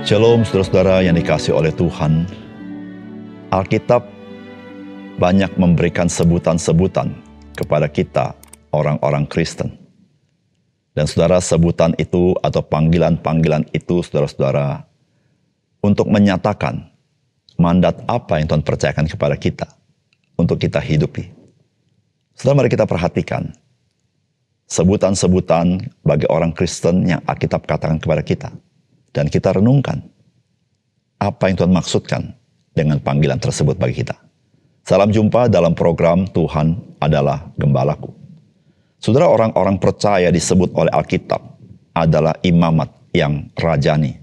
Shalom saudara-saudara yang dikasihi oleh Tuhan. Alkitab banyak memberikan sebutan-sebutan kepada kita orang-orang Kristen. Dan saudara, sebutan itu atau panggilan-panggilan itu saudara-saudara untuk menyatakan mandat apa yang Tuhan percayakan kepada kita untuk kita hidupi. Saudara, mari kita perhatikan sebutan-sebutan bagi orang Kristen yang Alkitab katakan kepada kita. Dan kita renungkan apa yang Tuhan maksudkan dengan panggilan tersebut bagi kita. Salam jumpa dalam program Tuhan adalah Gembalaku. Saudara, orang-orang percaya disebut oleh Alkitab adalah imamat yang rajani,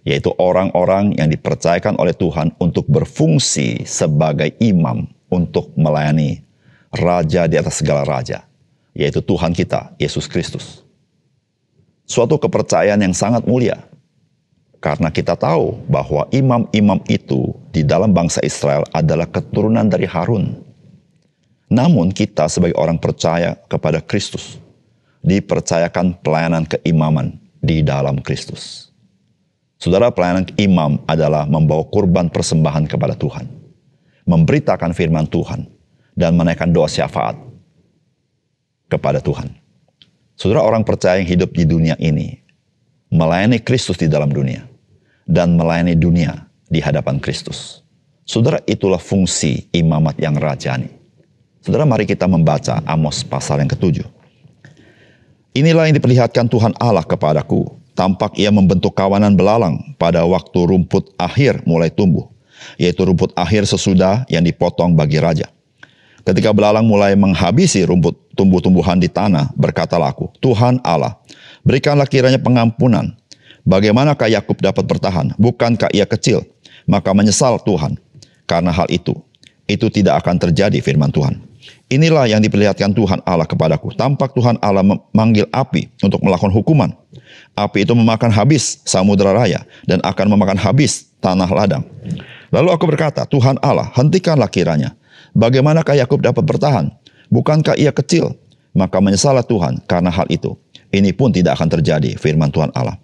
yaitu orang-orang yang dipercayakan oleh Tuhan untuk berfungsi sebagai imam untuk melayani Raja di atas segala raja, yaitu Tuhan kita, Yesus Kristus. Suatu kepercayaan yang sangat mulia, karena kita tahu bahwa imam-imam itu di dalam bangsa Israel adalah keturunan dari Harun. Namun kita sebagai orang percaya kepada Kristus dipercayakan pelayanan keimaman di dalam Kristus. Saudara, pelayanan imam adalah membawa kurban persembahan kepada Tuhan, memberitakan firman Tuhan, dan menaikkan doa syafaat kepada Tuhan. Saudara, orang percaya yang hidup di dunia ini melayani Kristus di dalam dunia dan melayani dunia di hadapan Kristus. Saudara, itulah fungsi imamat yang rajani. Saudara, mari kita membaca Amos pasal yang ke-7. Inilah yang diperlihatkan Tuhan Allah kepadaku. Tampak ia membentuk kawanan belalang pada waktu rumput akhir mulai tumbuh, yaitu rumput akhir sesudah yang dipotong bagi raja. Ketika belalang mulai menghabisi rumput tumbuh-tumbuhan di tanah, berkatalah aku, Tuhan Allah, berikanlah kiranya pengampunan. Bagaimanakah Yakub dapat bertahan? Bukankah ia kecil? Maka menyesal Tuhan karena hal itu. Itu tidak akan terjadi, firman Tuhan. Inilah yang diperlihatkan Tuhan Allah kepadaku. Tampak Tuhan Allah memanggil api untuk melakukan hukuman. Api itu memakan habis samudera raya dan akan memakan habis tanah ladang. Lalu aku berkata, Tuhan Allah, hentikanlah kiranya. Bagaimanakah Yakub dapat bertahan? Bukankah ia kecil? Maka menyesallah Tuhan karena hal itu. Ini pun tidak akan terjadi, firman Tuhan Allah.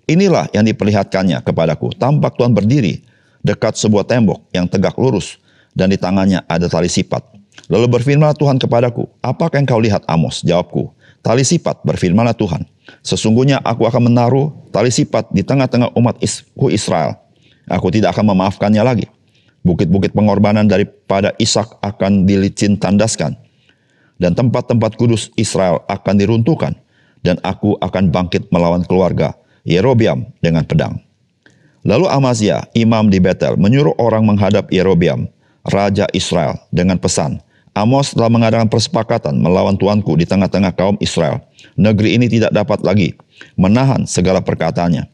Inilah yang diperlihatkannya kepadaku. Tampak Tuhan berdiri dekat sebuah tembok yang tegak lurus dan di tangannya ada tali sipat. Lalu berfirmanlah Tuhan kepadaku, apakah yang kau lihat, Amos? Jawabku, tali sipat, berfirmanlah Tuhan. Sesungguhnya aku akan menaruh tali sipat di tengah-tengah umatku Israel. Aku tidak akan memaafkannya lagi. Bukit-bukit pengorbanan daripada Ishak akan dilicin tandaskan. Dan tempat-tempat kudus Israel akan diruntuhkan. Dan aku akan bangkit melawan keluarga Yerobeam dengan pedang. Lalu Amazia, imam di Betel, menyuruh orang menghadap Yerobeam, raja Israel, dengan pesan, Amos telah mengadakan persepakatan melawan tuanku di tengah-tengah kaum Israel. Negeri ini tidak dapat lagi menahan segala perkataannya.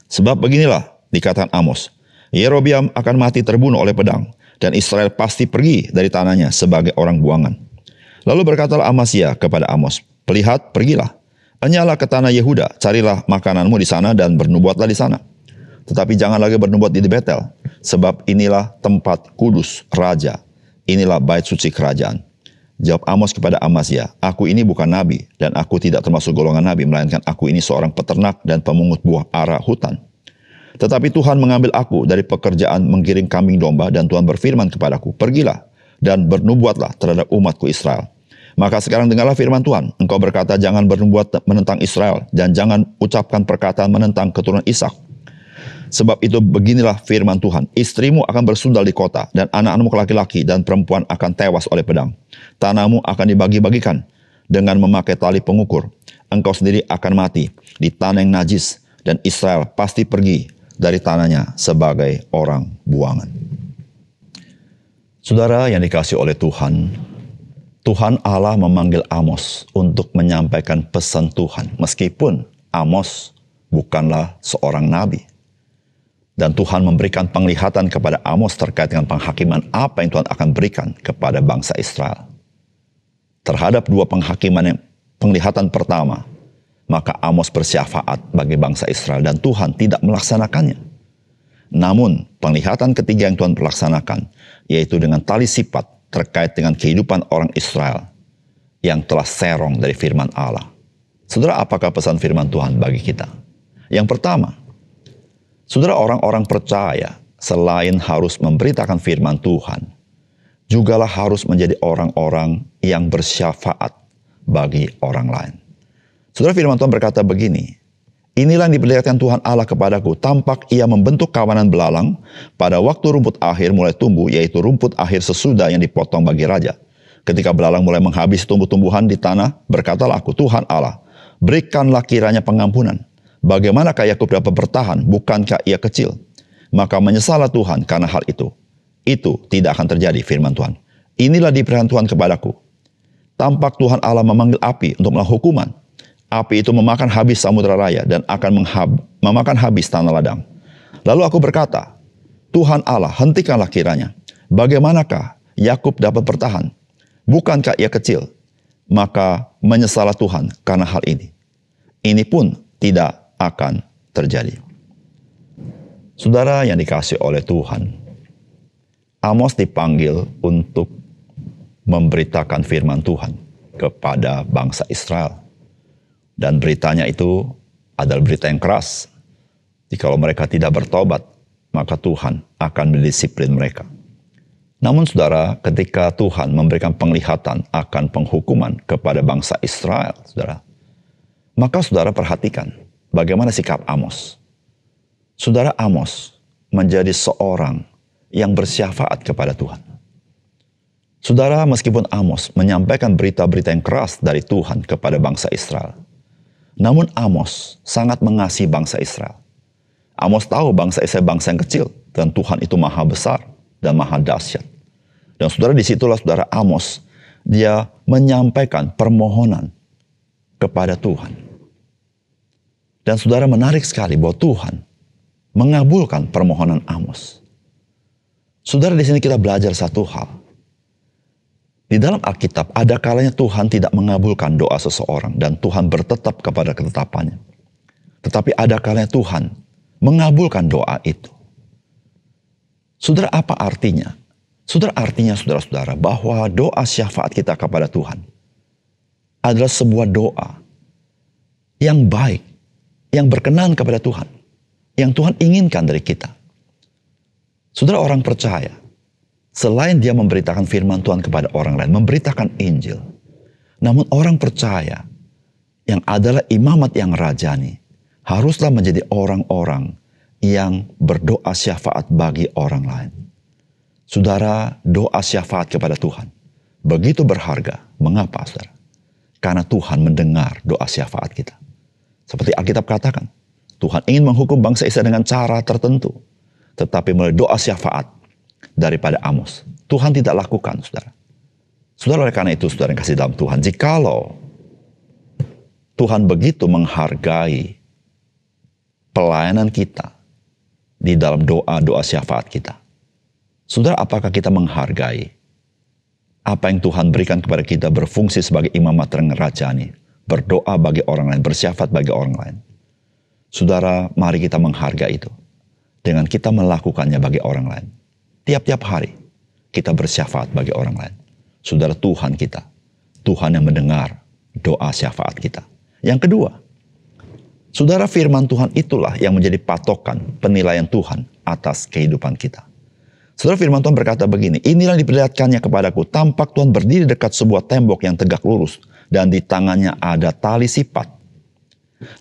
Sebab beginilah dikatakan Amos, Yerobeam akan mati terbunuh oleh pedang, dan Israel pasti pergi dari tanahnya sebagai orang buangan. Lalu berkatalah Amazia kepada Amos, Pelihat, pergilah. Enyalah ke tanah Yehuda, carilah makananmu di sana dan bernubuatlah di sana. Tetapi jangan lagi bernubuat di Betel, sebab inilah tempat kudus raja, inilah bait suci kerajaan. Jawab Amos kepada Amazia, aku ini bukan nabi, dan aku tidak termasuk golongan nabi, melainkan aku ini seorang peternak dan pemungut buah ara hutan. Tetapi Tuhan mengambil aku dari pekerjaan menggiring kambing domba, dan Tuhan berfirman kepadaku, pergilah dan bernubuatlah terhadap umatku Israel. Maka sekarang dengarlah firman Tuhan. Engkau berkata jangan bernubuat menentang Israel dan jangan ucapkan perkataan menentang keturunan Ishak. Sebab itu beginilah firman Tuhan. Istrimu akan bersundal di kota dan anak-anakmu laki-laki dan perempuan akan tewas oleh pedang. Tanahmu akan dibagi-bagikan dengan memakai tali pengukur. Engkau sendiri akan mati di tanah yang najis dan Israel pasti pergi dari tanahnya sebagai orang buangan. Saudara yang dikasihi oleh Tuhan, Tuhan Allah memanggil Amos untuk menyampaikan pesan Tuhan. Meskipun Amos bukanlah seorang nabi. Dan Tuhan memberikan penglihatan kepada Amos terkait dengan penghakiman apa yang Tuhan akan berikan kepada bangsa Israel. Terhadap dua penghakiman yang penglihatan pertama, maka Amos bersyafaat bagi bangsa Israel dan Tuhan tidak melaksanakannya. Namun penglihatan ketiga yang Tuhan laksanakan, yaitu dengan tali sipat, terkait dengan kehidupan orang Israel yang telah serong dari firman Allah. Saudara, apakah pesan firman Tuhan bagi kita? Yang pertama, Saudara, orang-orang percaya selain harus memberitakan firman Tuhan, jugalah harus menjadi orang-orang yang bersyafaat bagi orang lain. Saudara, firman Tuhan berkata begini, inilah yang diperlihatkan Tuhan Allah kepadaku, tampak ia membentuk kawanan belalang pada waktu rumput akhir mulai tumbuh, yaitu rumput akhir sesudah yang dipotong bagi raja. Ketika belalang mulai menghabisi tumbuh-tumbuhan di tanah, berkatalah aku, Tuhan Allah, berikanlah kiranya pengampunan. Bagaimanakah Yakub dapat bertahan, bukankah ia kecil? Maka menyesallah Tuhan karena hal itu. Itu tidak akan terjadi, firman Tuhan. Inilah diperlihatkan Tuhan kepadaku. Tampak Tuhan Allah memanggil api untuk melakukan hukuman. Api itu memakan habis samudera raya dan akan memakan habis tanah ladang. Lalu aku berkata, Tuhan Allah, hentikanlah kiranya. Bagaimanakah Yakub dapat bertahan? Bukankah ia kecil? Maka menyesallah Tuhan karena hal ini. Ini pun tidak akan terjadi. Saudara yang dikasihi oleh Tuhan, Amos dipanggil untuk memberitakan firman Tuhan kepada bangsa Israel. Dan beritanya itu adalah berita yang keras. Jikalau mereka tidak bertobat, maka Tuhan akan mendisiplin mereka. Namun saudara, ketika Tuhan memberikan penglihatan akan penghukuman kepada bangsa Israel, saudara, maka saudara perhatikan bagaimana sikap Amos. Saudara, Amos menjadi seorang yang bersyafaat kepada Tuhan. Saudara, meskipun Amos menyampaikan berita-berita yang keras dari Tuhan kepada bangsa Israel, namun Amos sangat mengasihi bangsa Israel. Amos tahu bangsa Israel bangsa yang kecil dan Tuhan itu maha besar dan maha dahsyat. Dan saudara, disitulah saudara Amos, dia menyampaikan permohonan kepada Tuhan. Dan saudara, menarik sekali bahwa Tuhan mengabulkan permohonan Amos. Saudara, di sini kita belajar satu hal. Di dalam Alkitab ada kalanya Tuhan tidak mengabulkan doa seseorang dan Tuhan bertetap kepada ketetapannya. Tetapi ada kalanya Tuhan mengabulkan doa itu. Saudara, apa artinya? Saudara, artinya saudara-saudara bahwa doa syafaat kita kepada Tuhan adalah sebuah doa yang baik, yang berkenan kepada Tuhan, yang Tuhan inginkan dari kita. Saudara, orang percaya, selain dia memberitakan firman Tuhan kepada orang lain, memberitakan Injil, namun orang percaya yang adalah imamat yang rajani, haruslah menjadi orang-orang yang berdoa syafaat bagi orang lain. Saudara, doa syafaat kepada Tuhan begitu berharga. Mengapa, saudara? Karena Tuhan mendengar doa syafaat kita. Seperti Alkitab katakan, Tuhan ingin menghukum bangsa Israel dengan cara tertentu. Tetapi melalui doa syafaat daripada Amos, Tuhan tidak lakukan, saudara. Saudara, oleh karena itu, saudara yang kasih dalam Tuhan, jikalau Tuhan begitu menghargai pelayanan kita di dalam doa-doa syafaat kita, saudara, apakah kita menghargai apa yang Tuhan berikan kepada kita berfungsi sebagai imamat yang rajani, berdoa bagi orang lain, bersyafaat bagi orang lain? Saudara, mari kita menghargai itu dengan kita melakukannya bagi orang lain. Tiap-tiap hari kita bersyafaat bagi orang lain. Saudara, Tuhan kita, Tuhan yang mendengar doa syafaat kita. Yang kedua, saudara, firman Tuhan itulah yang menjadi patokan penilaian Tuhan atas kehidupan kita. Saudara, firman Tuhan berkata begini, inilah diperlihatkannya kepadaku, tampak Tuhan berdiri dekat sebuah tembok yang tegak lurus, dan di tangannya ada tali sipat.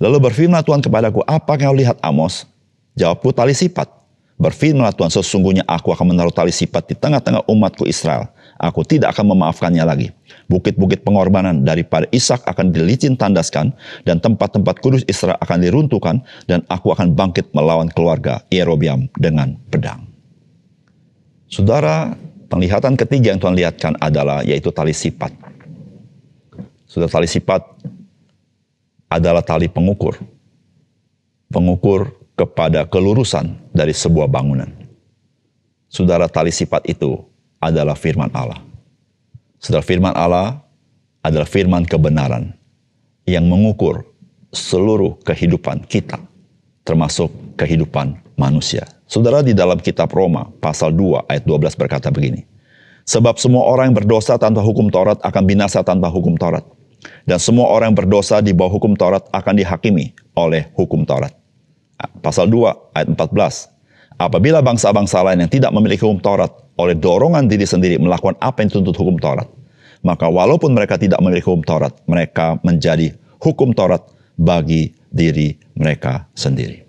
Lalu berfirman Tuhan kepadaku, apa yang kau lihat, Amos? Jawabku, tali sipat. Berfirmanlah Tuhan, sesungguhnya aku akan menaruh tali sipat di tengah-tengah umatku Israel. Aku tidak akan memaafkannya lagi. Bukit-bukit pengorbanan daripada Ishak akan dilicin tandaskan, dan tempat-tempat kudus Israel akan diruntuhkan, dan aku akan bangkit melawan keluarga Yerobeam dengan pedang. Saudara, penglihatan ketiga yang Tuhan lihatkan adalah yaitu tali sipat. Saudara, tali sipat adalah tali pengukur. Pengukur kepada kelurusan dari sebuah bangunan. Saudara, tali sipat itu adalah firman Allah. Saudara, firman Allah adalah firman kebenaran yang mengukur seluruh kehidupan kita, termasuk kehidupan manusia. Saudara, di dalam kitab Roma pasal 2 ayat 12 berkata begini, sebab semua orang yang berdosa tanpa hukum Taurat akan binasa tanpa hukum Taurat. Dan semua orang yang berdosa di bawah hukum Taurat akan dihakimi oleh hukum Taurat. Pasal 2 ayat 14. Apabila bangsa-bangsa lain yang tidak memiliki hukum Taurat oleh dorongan diri sendiri melakukan apa yang dituntut hukum Taurat, maka walaupun mereka tidak memiliki hukum Taurat, mereka menjadi hukum Taurat bagi diri mereka sendiri.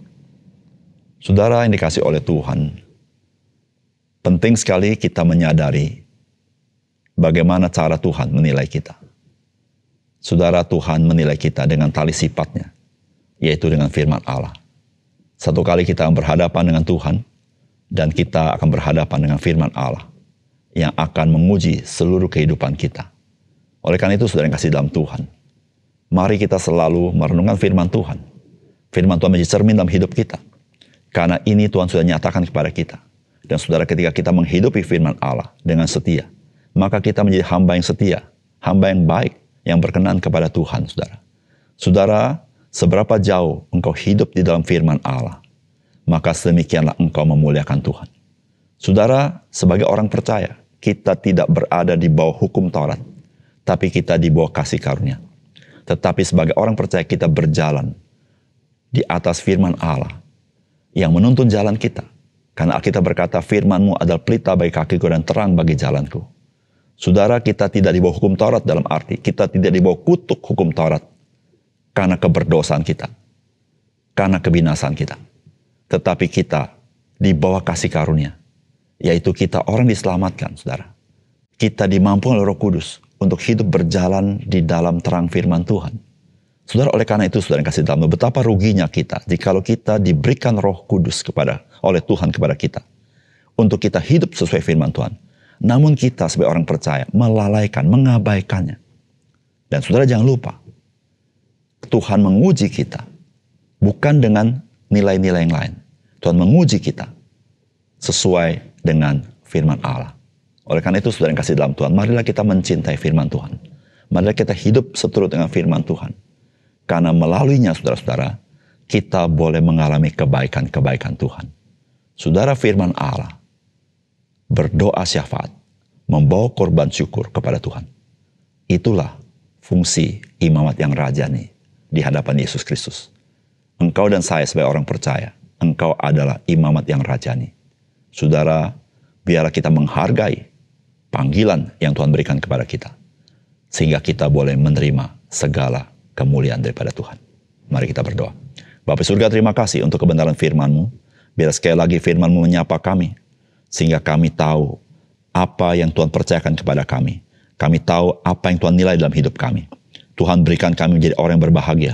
Saudara yang dikasihi oleh Tuhan, penting sekali kita menyadari bagaimana cara Tuhan menilai kita. Saudara, Tuhan menilai kita dengan tali sifatnya, yaitu dengan firman Allah. Satu kali kita berhadapan dengan Tuhan, dan kita akan berhadapan dengan firman Allah yang akan menguji seluruh kehidupan kita. Oleh karena itu, saudara yang kasih dalam Tuhan, mari kita selalu merenungkan firman Tuhan. Firman Tuhan menjadi cermin dalam hidup kita. Karena ini Tuhan sudah nyatakan kepada kita. Dan saudara, ketika kita menghidupi firman Allah dengan setia, maka kita menjadi hamba yang setia, hamba yang baik, yang berkenan kepada Tuhan, saudara. Saudara, seberapa jauh engkau hidup di dalam firman Allah, maka sedemikianlah engkau memuliakan Tuhan. Saudara, sebagai orang percaya, kita tidak berada di bawah hukum Taurat, tapi kita di bawah kasih karunia. Tetapi sebagai orang percaya, kita berjalan di atas firman Allah yang menuntun jalan kita. Karena Alkitab berkata, firman-Mu adalah pelita bagi kakiku dan terang bagi jalanku. Saudara, kita tidak di bawah hukum Taurat dalam arti kita tidak di bawah kutuk hukum Taurat karena keberdosaan kita, karena kebinasan kita. Tetapi kita di bawah kasih karunia, yaitu kita orang diselamatkan, saudara. Kita dimampukan oleh Roh Kudus untuk hidup berjalan di dalam terang firman Tuhan. Saudara, oleh karena itu, saudara yang kasih dalam, betapa ruginya kita jikalau kita diberikan Roh Kudus oleh Tuhan kepada kita untuk kita hidup sesuai firman Tuhan. Namun kita sebagai orang percaya melalaikan, mengabaikannya. Dan saudara jangan lupa, Tuhan menguji kita bukan dengan nilai-nilai yang lain. Tuhan menguji kita sesuai dengan firman Allah. Oleh karena itu, saudara yang kasih dalam Tuhan, marilah kita mencintai firman Tuhan. Marilah kita hidup seturut dengan firman Tuhan. Karena melaluinya, saudara-saudara, kita boleh mengalami kebaikan-kebaikan Tuhan. Saudara, firman Allah berdoa syafaat, membawa korban syukur kepada Tuhan. Itulah fungsi imamat yang rajani di hadapan Yesus Kristus. Engkau dan saya sebagai orang percaya, engkau adalah imamat yang rajani. Saudara, biarlah kita menghargai panggilan yang Tuhan berikan kepada kita, sehingga kita boleh menerima segala kemuliaan daripada Tuhan. Mari kita berdoa. Bapa surga, terima kasih untuk kebenaran firman-Mu. Biar sekali lagi firman-Mu menyapa kami, sehingga kami tahu apa yang Tuhan percayakan kepada kami. Kami tahu apa yang Tuhan nilai dalam hidup kami. Tuhan berikan kami menjadi orang yang berbahagia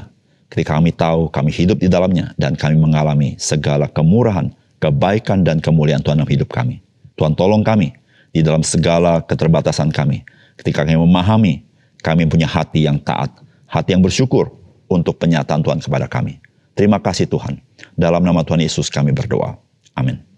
ketika kami tahu kami hidup di dalamnya dan kami mengalami segala kemurahan, kebaikan, dan kemuliaan Tuhan dalam hidup kami. Tuhan tolong kami di dalam segala keterbatasan kami. Ketika kami memahami, kami punya hati yang taat, hati yang bersyukur untuk penyataan Tuhan kepada kami. Terima kasih Tuhan. Dalam nama Tuhan Yesus kami berdoa. Amin.